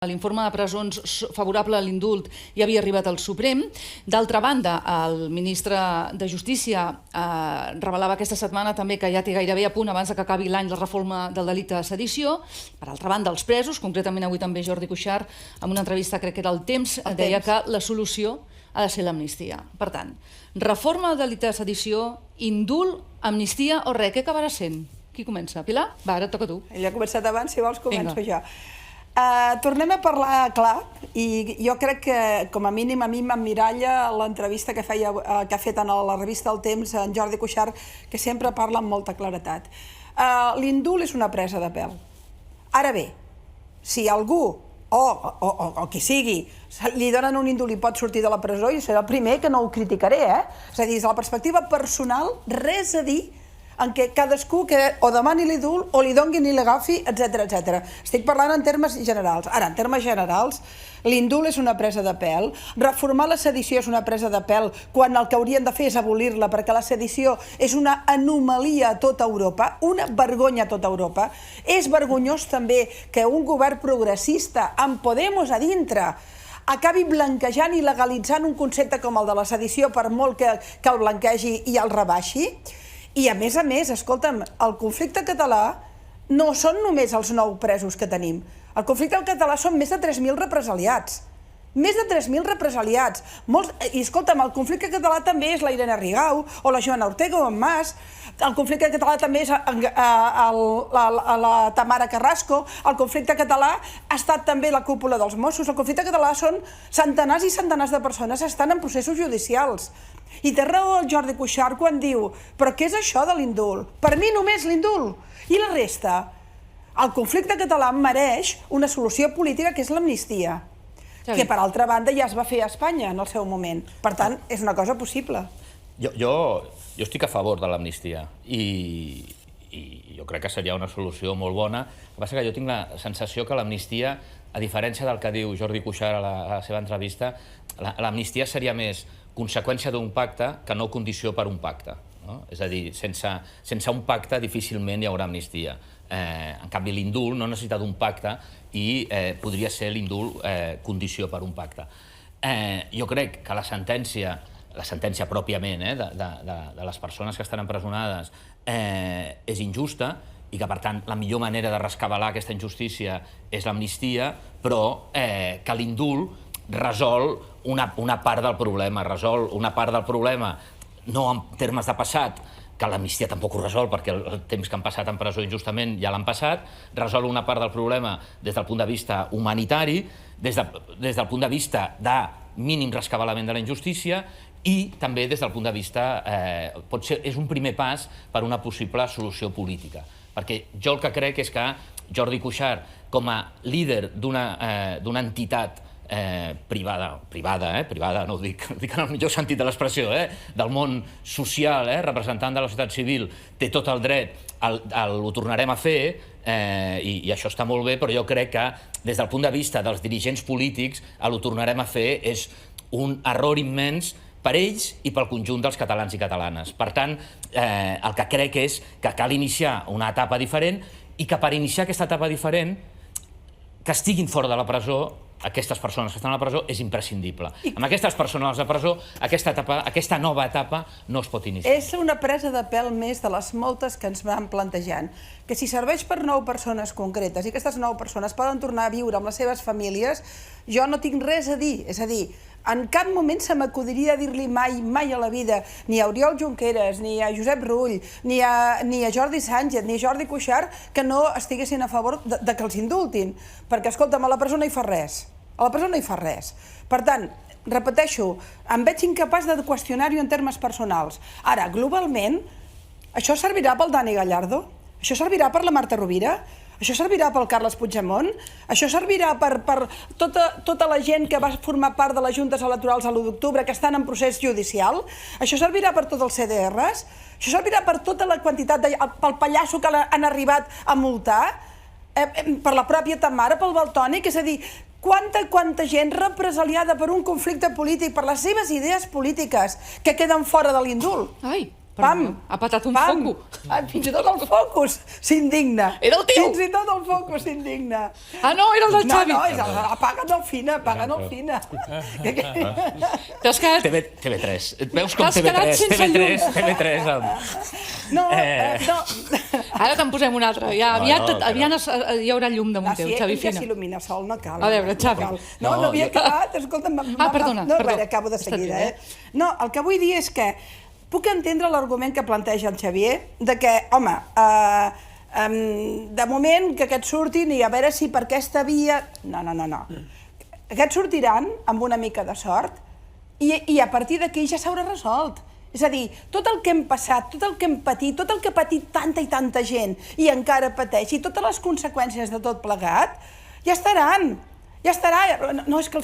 L'informe de presons favorable a l'indult ja havia arribat al Suprem. D'altra banda, el ministre de Justícia revelava aquesta setmana també que ja té gairebé a punt, abans que acabi l'any, la reforma del delicte de sedició. Per altra banda, els presos, concretament avui també Jordi Cuixart, en una entrevista, crec que era el Temps, deia que la solució ha de ser l'amnistia. Per tant, reforma del delicte de sedició, indult, amnistia o res, què acabarà sent? Qui comença? Pilar? Va, ara et toca a tu. Ell ha començat abans, si vols començo jo. Tornem a parlar clar, i jo crec que, com a mínim, a mi m'emmiralla l'entrevista que ha fet en la revista El Temps en Jordi Cuixart, que sempre parla amb molta claredat. L'indult és una presa de pèl. Ara bé, si algú, o qui sigui, li donen un indult i pot sortir de la presó, jo seré el primer que no ho criticaré, És a dir, des de la perspectiva personal, res a dir en què cadascú o demani l'indult o li donguin i l'agafi, etc. Estic parlant en termes generals. Ara, en termes generals, l'indult és una presa de pèl, reformar la sedició és una presa de pèl quan el que haurien de fer és abolir-la, perquè la sedició és una anomalia a tota Europa, una vergonya a tota Europa. És vergonyós també que un govern progressista, amb Podemos a dintre, acabi blanquejant i legalitzant un concepte com el de la sedició, per molt que el blanquegi i el rebaixi. I a més, escolta'm, el conflicte català no són només els 9 presos que tenim. El conflicte català són més de 3.000 represaliats. Més de 3.000 represaliats. I escolta'm, el conflicte català també és la Irene Rigau, o la Joana Ortega o en Mas. El conflicte català també és la Tamara Carrasco. El conflicte català ha estat també la cúpula dels Mossos. El conflicte català són centenars i centenars de persones que estan en processos judicials. I té raó el Jordi Cuixart quan diu: però què és això de l'indult? Per mi només l'indult. I la resta? El conflicte català mereix una solució política, que és l'amnistia, que per altra banda ja es va fer a Espanya en el seu moment. Per tant, és una cosa possible. Jo estic a favor de l'amnistia i jo crec que seria una solució molt bona. El que passa que jo tinc la sensació que l'amnistia, a diferència del que diu Jordi Cuixart a la seva entrevista, l'amnistia seria més conseqüència d'un pacte que no condició per un pacte. És a dir, sense un pacte difícilment hi haurà amnistia. En canvi, l'indult no necessita d'un pacte i podria ser l'indult condició per un pacte. Jo crec que la sentència pròpiament de les persones que estan empresonades és injusta i que, per tant, la millor manera de rescabalar aquesta injustícia és l'amnistia, però que l'indult resol una part del problema, no en termes de passat, que l'amnistia tampoc ho resol, perquè el temps que han passat en presó injustament ja l'han passat, resol una part del problema des del punt de vista humanitari, des del punt de vista de mínim rescabalament de la injustícia i també des del punt de vista, és un primer pas per una possible solució política. Perquè jo el que crec és que Jordi Cuixart, com a líder d'una entitat privada, no ho dic en el millor sentit de l'expressió, del món social, representant de la societat civil, té tot el dret, ho tornarem a fer, i això està molt bé, però jo crec que des del punt de vista dels dirigents polítics, ho tornarem a fer és un error immens per ells i pel conjunt dels catalans i catalanes. Per tant, el que crec és que cal iniciar una etapa diferent i que per iniciar aquesta etapa diferent, que estiguin fora de la presó, aquestes persones que estan a la presó, és imprescindible. Amb aquestes persones a la presó, aquesta nova etapa no es pot iniciar. És una presa de pèl més de les moltes que ens van plantejant, que si serveix per 9 persones concretes i aquestes 9 persones poden tornar a viure amb les seves famílies, jo no tinc res a dir. És a dir, en cap moment se m'acudiria dir-li mai a la vida, ni a Oriol Junqueras, ni a Josep Rull, ni a Jordi Sánchez, ni a Jordi Cuixart, que no estiguessin a favor de que els indultin. Perquè, escolta'm, a la presó no hi fa res. A la presó no hi fa res. Per tant, repeteixo, em veig incapaç de qüestionar-ho en termes personals. Ara, globalment, això servirà pel Dani Gallardo? Això servirà per la Marta Rovira? Això servirà pel Carles Puigdemont? Això servirà per tota la gent que va formar part de les juntes electorals a l'1 d'octubre, que estan en procés judicial? Això servirà per tots els CDRs? Això servirà per tota la quantitat, pel pallasso que han arribat a multar? Per la pròpia Tamara, pel Valtònic? És a dir, quanta gent represaliada per un conflicte polític, per les seves idees polítiques, que queden fora de l'indult? Ai! Pam! Ha patat un Pam! foco. Fins i tot el focus s'indigna. Era el teu! Fins i tot el focus s'indigna. Ah, no, era el del Xavi. No, apaga't el Fina, apaga't el Fina. T'has quedat... TV3. Veus com T'has quedat TV3, sense TV3, llum. TV3... No. Ara te'n posem un altre. Ja, aviat hi haurà llum damunt teu, Xavi Ja Fina. s'il·lumina sol, no cal. A veure, Xavi. No havia acabat, escolta'm. Perdona. Acabo de seguida, No, el que vull dir és que puc entendre l'argument que planteja el Xavier de que, home, de moment que aquests surtin i a veure si per aquesta via... No. Aquests sortiran amb una mica de sort i a partir d'aquí ja s'haurà resolt. És a dir, tot el que hem passat, tot el que hem patit, tot el que ha patit tanta i tanta gent i encara pateix, i totes les conseqüències de tot plegat, ja estaran. Ja estarà. No, és que